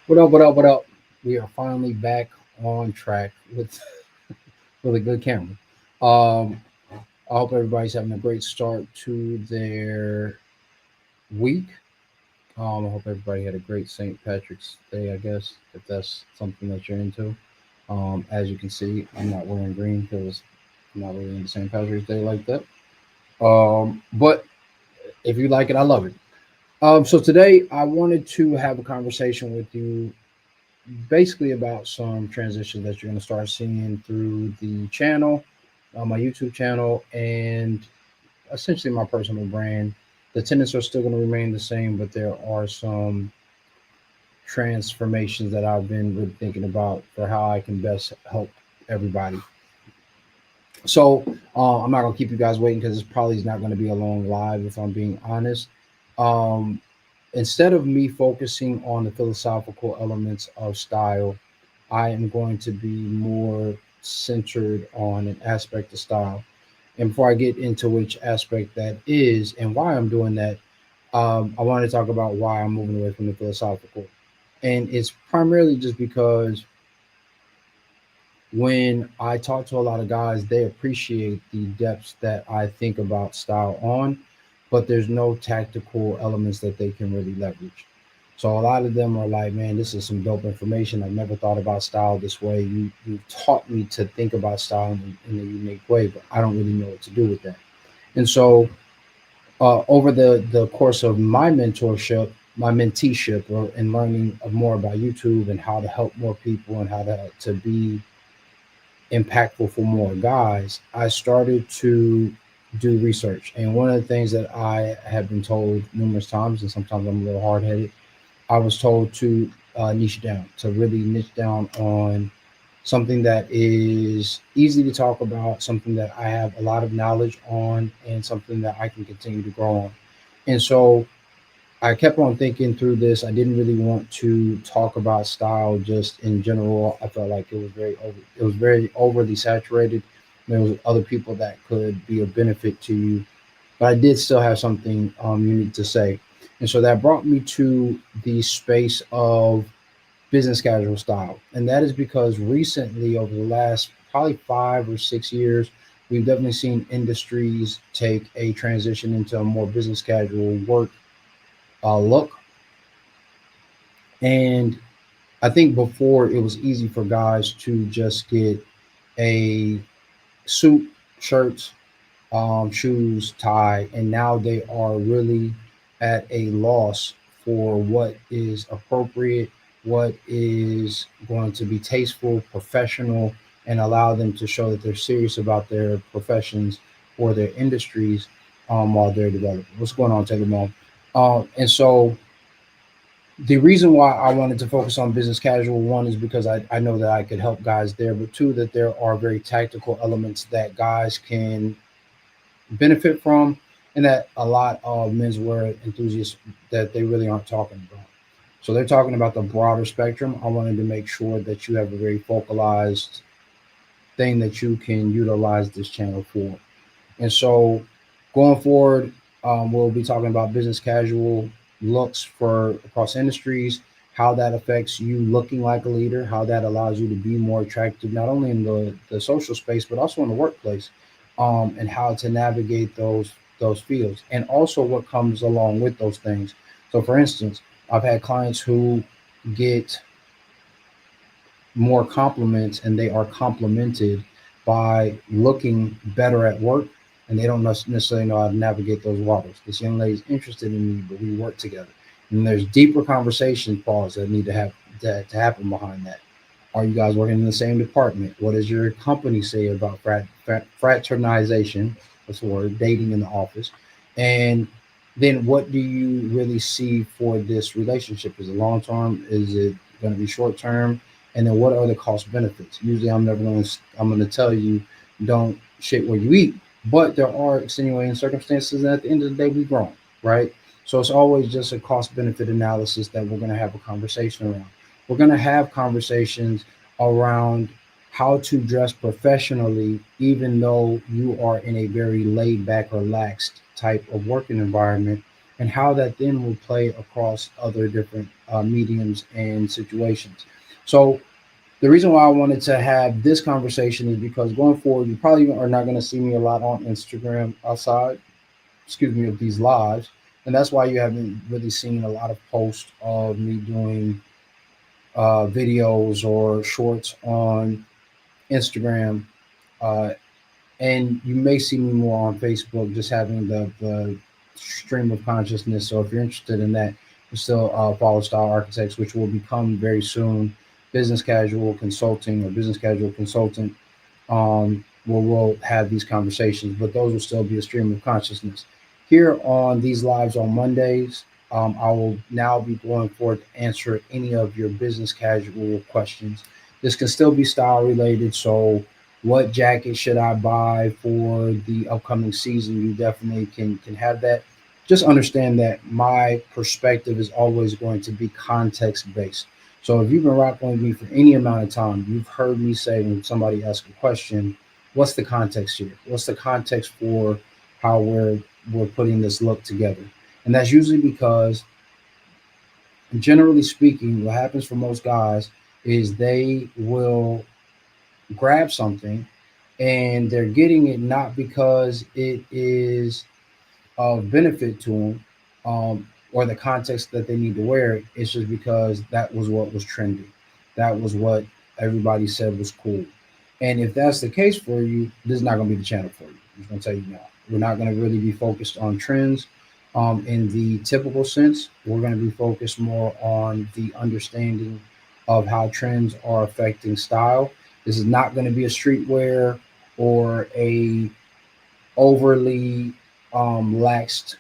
What up? What up? What up? We are finally back on track with a good camera. Um, I hope everybody's having a great start to their week. I hope everybody had a great St. Patrick's Day. I guess if that's something that you're into. As you can see, I'm not wearing green because I'm not really into St. Patrick's Day like that. But if you like it, I love it. So today I wanted to have a conversation with you basically about some transitions that you're going to start seeing through the channel, my YouTube channel, and essentially my personal brand. The tenets are still going to remain the same, but there are some transformations that I've been really thinking about for how I can best help everybody. So I'm not going to keep you guys waiting because this probably is not going to be a long live if I'm being honest. Um, Instead of me focusing on the philosophical elements of style, I am going to be more centered on an aspect of style. And before I get into which aspect that is and why I'm doing that, I want to talk about why I'm moving away from the philosophical. And it's primarily just because when I talk to a lot of guys, they appreciate the depths that I think about style on, but there's no tactical elements that they can really leverage. So a lot of them are like, man, this is some dope information. I've never thought about style this way. You've taught me to think about style in a unique way, but I don't really know what to do with that. And so over the course of my mentorship, my menteeship, and learning more about YouTube and how to help more people and how to be impactful for more guys, I started to do research. And one of the things that I have been told numerous times, and sometimes I'm a little hard headed, I was told to niche down, to really niche down on something that is easy to talk about, something that I have a lot of knowledge on, and something that I can continue to grow on. And so I kept on thinking through this. I didn't really want to talk about style just in general. I felt like it was very overly saturated. There was other people that could be of benefit to you, but I did still have something unique to say. And so that brought me to the space of business casual style. And that is because recently, over the last probably 5 or 6 years, we've definitely seen industries take a transition into a more business casual work look. And I think before it was easy for guys to just get a suit, shirts, shoes, tie, and now they are really at a loss for what is appropriate, what is going to be tasteful, professional, and allow them to show that they're serious about their professions or their industries while they're developing. What's going on, Taylor Mo? And so the reason why I wanted to focus on business casual, one is because I know that I could help guys there, but two, that there are very tactical elements that guys can benefit from, and that a lot of menswear enthusiasts that they really aren't talking about. So they're talking about the broader spectrum. I wanted to make sure that you have a very focalized thing that you can utilize this channel for. And so going forward, we'll be talking about business casual looks for across industries, how that affects you looking like a leader, how that allows you to be more attractive, not only in the social space, but also in the workplace, and how to navigate those fields, and also what comes along with those things. So, for instance, I've had clients who get more compliments and they are complimented by looking better at work, and they don't necessarily know how to navigate those waters. This young lady is interested in me, but we work together. And there's deeper conversation pause that need to have to happen behind that. Are you guys working in the same department? What does your company say about fraternization? That's the word, dating in the office. And then what do you really see for this relationship? Is it long term? Is it going to be short term? And then what are the cost benefits? Usually, I'm going to tell you, don't shit where you eat, but there are extenuating circumstances. And at the end of the day, we grown, right? So it's always just a cost benefit analysis that we're going to have a conversation around. We're going to have conversations around how to dress professionally, even though you are in a very laid back, relaxed type of working environment. and how that then will play across other different mediums and situations. So the reason why I wanted to have this conversation is because going forward, you probably are not going to see me a lot on Instagram outside, excuse me, of these lives. And that's why you haven't really seen a lot of posts of me doing videos or shorts on Instagram. Uh, and you may see me more on Facebook, just having the stream of consciousness. So if you're interested in that, you still follow Style Architects, which will become very soon business casual consulting or business casual consultant, where we'll have these conversations, but those will still be a stream of consciousness. Here on these lives on Mondays, I will now be going forward to answer any of your business casual questions. This can still be style related, so what jacket should I buy for the upcoming season? You definitely can have that. Just understand that my perspective is always going to be context based. So if you've been rocking with me for any amount of time, you've heard me say when somebody asks a question, what's the context here? What's the context for how we're putting this look together? And that's usually because, generally speaking, what happens for most guys is they will grab something and they're getting it not because it is of benefit to them, or the context that they need to wear it. It's just because that was what was trending. That was what everybody said was cool. And if that's the case for you, this is not going to be the channel for you. I'm just going to tell you now. We're not going to really be focused on trends in the typical sense. We're going to be focused more on the understanding of how trends are affecting style. This is not going to be a streetwear or a overly laxed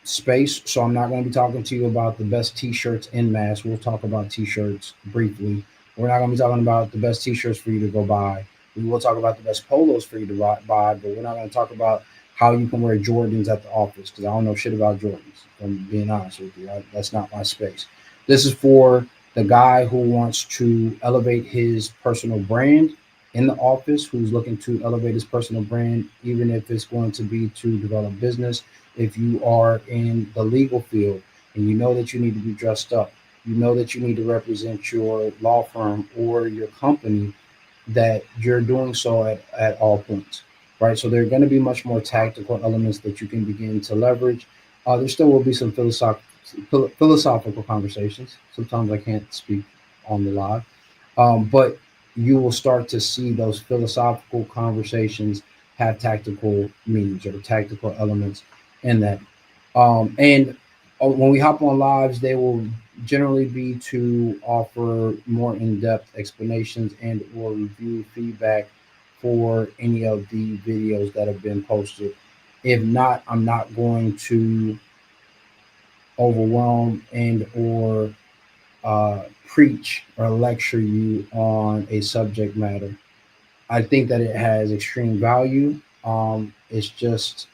space. So I'm not going to be talking to you about the best t-shirts in mass. We'll talk about t-shirts briefly. We're not going to be talking about the best t-shirts for you to go buy. We will talk about the best polos for you to buy, but we're not going to talk about how you can wear Jordans at the office because I don't know shit about Jordans. If I'm being honest with you. That's not my space. This is for the guy who wants to elevate his personal brand in the office, who's looking to elevate his personal brand, even if it's going to be to develop business. If you are in the legal field and you know that you need to be dressed up, you know that you need to represent your law firm or your company, that you're doing so at all points, right? So there are going to be much more tactical elements that you can begin to leverage. There still will be some philosophical conversations. Sometimes I can't speak on the live, but you will start to see those philosophical conversations have tactical meanings or tactical elements in that. And when we hop on lives, they will generally be to offer more in-depth explanations and or review feedback for any of the videos that have been posted. If not, I'm not going to overwhelm and or preach or lecture you on a subject matter. I think that it has extreme value. It's just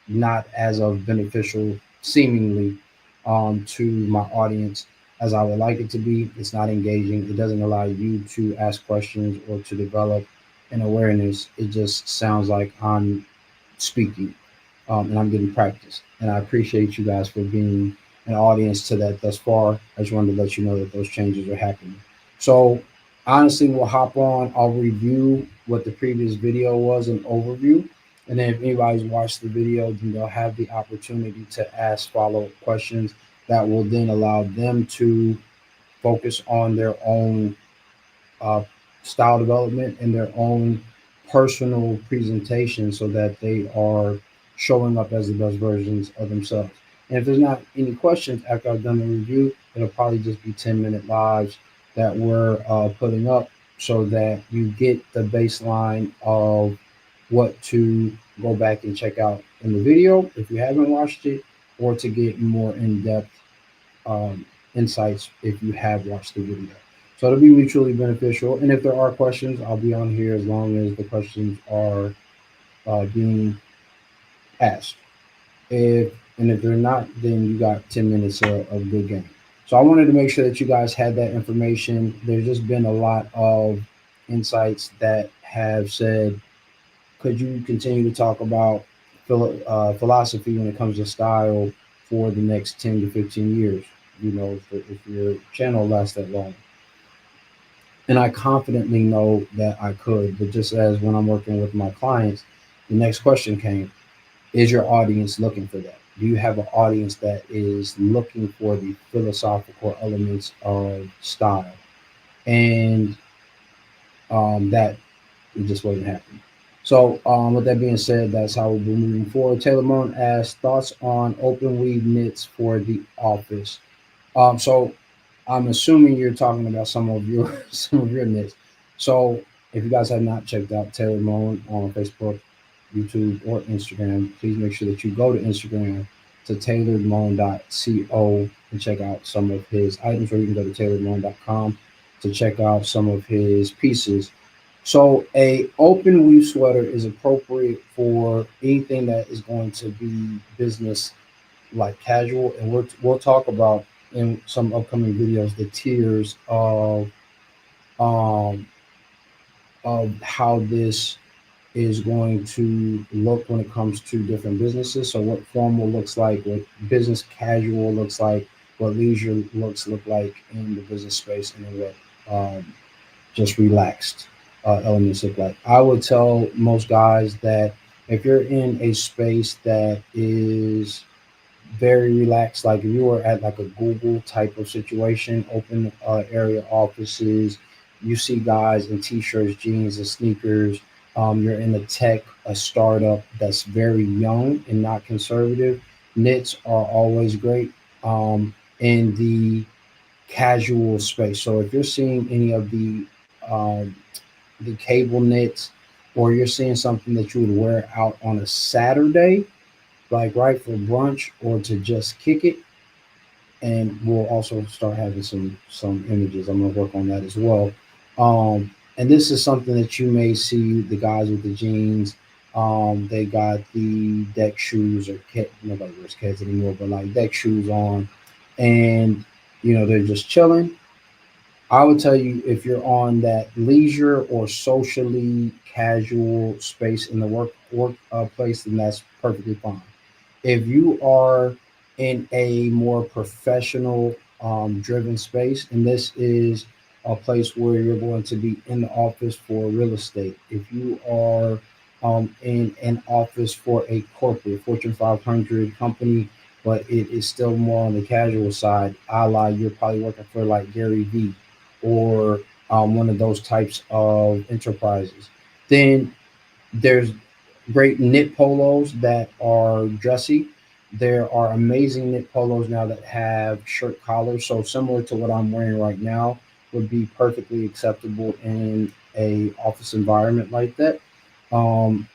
not as of beneficial, seemingly, to my audience as I would like it to be. It's not engaging. It doesn't allow you to ask questions or to develop an awareness. It just sounds like I'm speaking, and I'm getting practice. And I appreciate you guys for being an audience to that thus far. I just wanted to let you know that those changes are happening. So honestly, we'll hop on. I'll review what the previous video was, an overview. And then if anybody's watched the video, then they'll have the opportunity to ask follow-up questions that will then allow them to focus on their own uh, style development and their own personal presentation so that they are showing up as the best versions of themselves. And if there's not any questions after I've done the review, it'll probably just be 10-minute lives that we're putting up so that you get the baseline of what to go back and check out in the video if you haven't watched it, or to get more in-depth insights if you have watched the video. So it'll be mutually beneficial. And if there are questions, I'll be on here as long as the questions are being asked. If they're not, then you got 10 minutes of good game. So I wanted to make sure that you guys had that information. There's just been a lot of insights that have said, could you continue to talk about philosophy when it comes to style for the next 10 to 15 years, if your channel lasts that long. And I confidently know that I could, but just as when I'm working with my clients, the next question came: is your audience looking for that? Do you have an audience that is looking for the philosophical elements of style? And that it just wasn't happening. So, with that being said, that's how we'll be moving forward. Taylor Moon asked thoughts on open weave knits for the office. So I'm assuming you're talking about some of your some of your knits. So if you guys have not checked out Taylor Moan on Facebook, YouTube, or Instagram, please make sure that you go to Instagram to tailoredmoan.co and check out some of his items, or you can go to tailoredmoan.com to check out some of his pieces. So a open weave sweater is appropriate for anything that is going to be business like casual, and we'll talk about in some upcoming videos the tiers um of how this is going to look when it comes to different businesses. So what formal looks like, what business casual looks like, what leisure look like in the business space, and then what just relaxed elements look like. I would tell most guys that if you're in a space that is very relaxed. Like if you were at like a Google type of situation, open area offices, you see guys in t-shirts, jeans, and sneakers. You're in a tech, a startup that's very young and not conservative. Knits are always great in the casual space. So if you're seeing any of the cable knits, or you're seeing something that you would wear out on a Saturday, like right for brunch or to just kick it. And we'll also start having some images. I'm gonna work on that as well. And this is something that you may see the guys with the jeans. They got the deck shoes, or nobody wears Keds anymore, but like deck shoes on, and they're just chilling. I would tell you, if you're on that leisure or socially casual space in the work place, then that's perfectly fine. If you are in a more professional driven space, and this is a place where you're going to be in the office for real estate, if you are in an office for a corporate Fortune 500 company, but it is still more on the casual side, a la you're probably working for like Gary Vee, or one of those types of enterprises, then there's great knit polos that are dressy. There are amazing knit polos now that have shirt collars. So similar to what I'm wearing right now would be perfectly acceptable in a office environment like that. Um,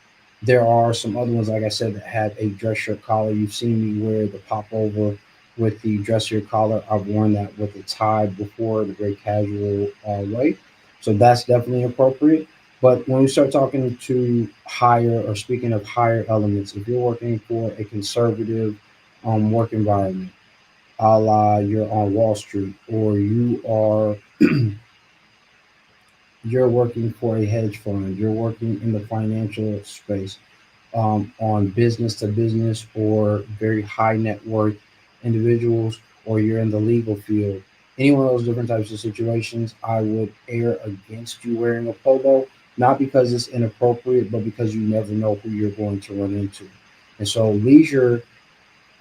there are some other ones, like I said, that have a dress shirt collar. You've seen me wear the pop over with the dress shirt collar. I've worn that with a tie before, the very casual way. So that's definitely appropriate. But when we start talking to higher, or speaking of higher elements, if you're working for a conservative work environment, a la you're on Wall Street, or you're working for a hedge fund, you're working in the financial space, on business to business, or very high net worth individuals, or you're in the legal field, any one of those different types of situations, I would err against you wearing a polo, not because it's inappropriate, but because you never know who you're going to run into. And so, leisure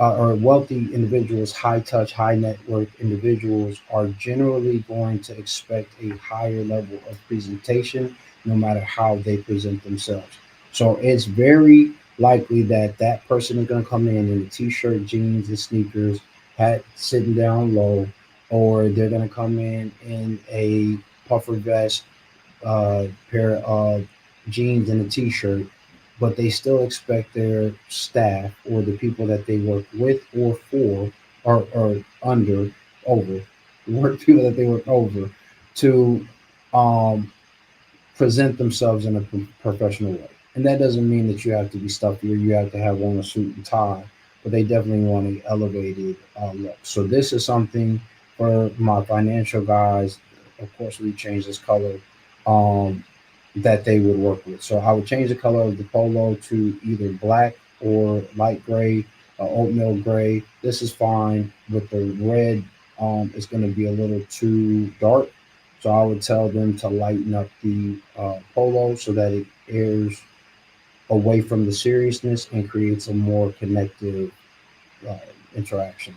or wealthy individuals, high touch, high net worth individuals are generally going to expect a higher level of presentation no matter how they present themselves. So it's very likely that that person is going to come in a t-shirt, jeans, and sneakers, hat sitting down low, or they're going to come in a puffer vest, pair of jeans, and a t-shirt, but they still expect their staff, or the people that they work with or for, or under, over, the work people that they work over, to um, present themselves in a professional way. And that doesn't mean that you have to be stuffy or you have to have on a suit and tie, but they definitely want an elevated look. So this is something for my financial guys. Of course, we change this color um, that they would work with. So I would change the color of the polo to either black or light gray. oatmeal gray. This is fine. With the red, it's going to be a little too dark. So I would tell them to lighten up the polo so that it airs away from the seriousness and creates a more connective uh, interaction.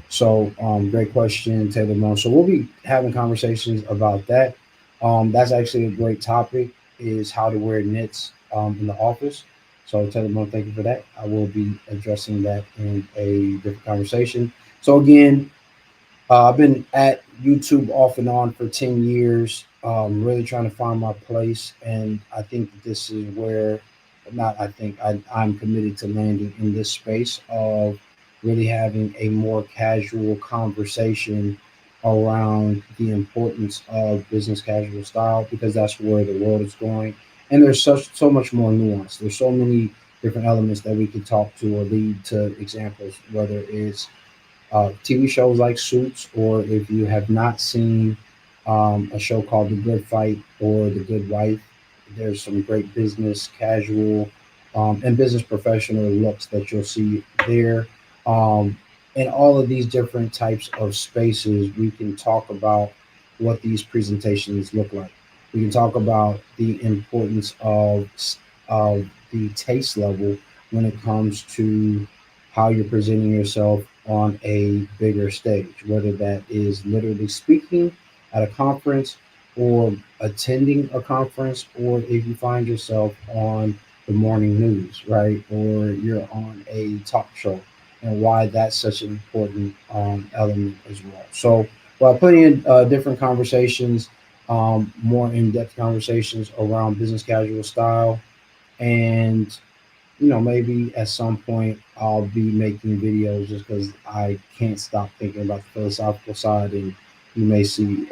So, great question, Taylor Moon. So we'll be having conversations about that. That's actually a great topic, is how to wear knits in the office. So, Taylor Moon, thank you for that. I will be addressing that in a different conversation. So, again, I've been at YouTube off and on for 10 years, really trying to find my place. And I think that this is where, not I think, I'm committed to landing in this space of really having a more casual conversation around the importance of business casual style, because that's where the world is going. And there's so much more nuance. There's so many different elements that we could talk to or lead to examples, whether it's TV shows like Suits, or if you have not seen a show called The Good Fight or The Good Wife, there's some great business casual and business professional looks that you'll see there. Um, in all of these different types of spaces, we can talk about what these presentations look like. We can talk about the importance of the taste level when it comes to how you're presenting yourself on a bigger stage, whether that is literally speaking at a conference or attending a conference, or if you find yourself on the morning news, right? Or you're on a talk show, and why that's such an important element as well. So, while putting in different conversations, more in depth conversations around business casual style, and maybe at some point I'll be making videos just because I can't stop thinking about the philosophical side, and you may see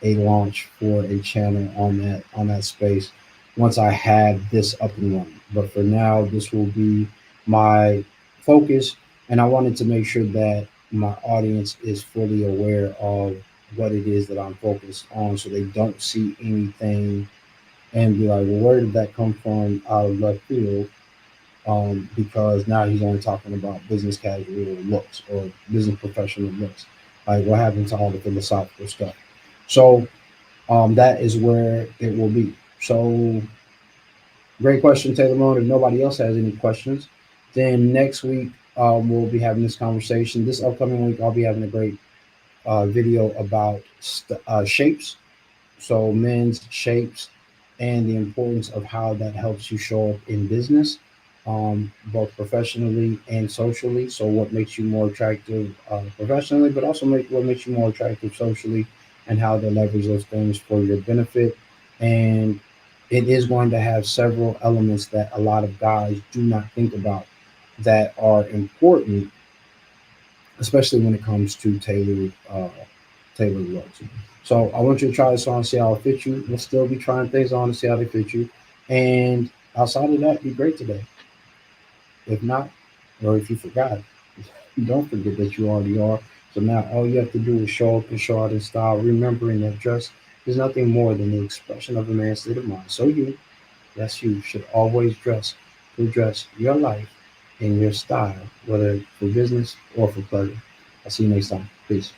a launch for a channel on that space once I have this up and running. But for now, this will be my focus, and I wanted to make sure that my audience is fully aware of what it is that I'm focused on, so they don't see anything and be like, well, where did that come from out of left field? Because now he's only talking about business casual looks or business professional looks. Like, what happened to all the philosophical stuff? So, that is where it will be. So, great question, Taylor Moon. If nobody else has any questions, then next week we'll be having this conversation. This upcoming week, I'll be having a great video about shapes, so men's shapes, and the importance of how that helps you show up in business, both professionally and socially. So what makes you more attractive professionally, but also what makes you more attractive socially, and how to leverage those things for your benefit. And it is going to have several elements that a lot of guys do not think about that are important, especially when it comes to tailored looks. So I want you to try this on, see how it fits you. We'll still be trying things on to see how they fit you. And outside of that, be great today. If not, or if you forgot, don't forget that you already are. So now all you have to do is show up and show out in style, remembering that dress is nothing more than the expression of a man's state of mind. So you, yes, you should always dress your life in your style, whether for business or for pleasure. I'll see you next time. Peace.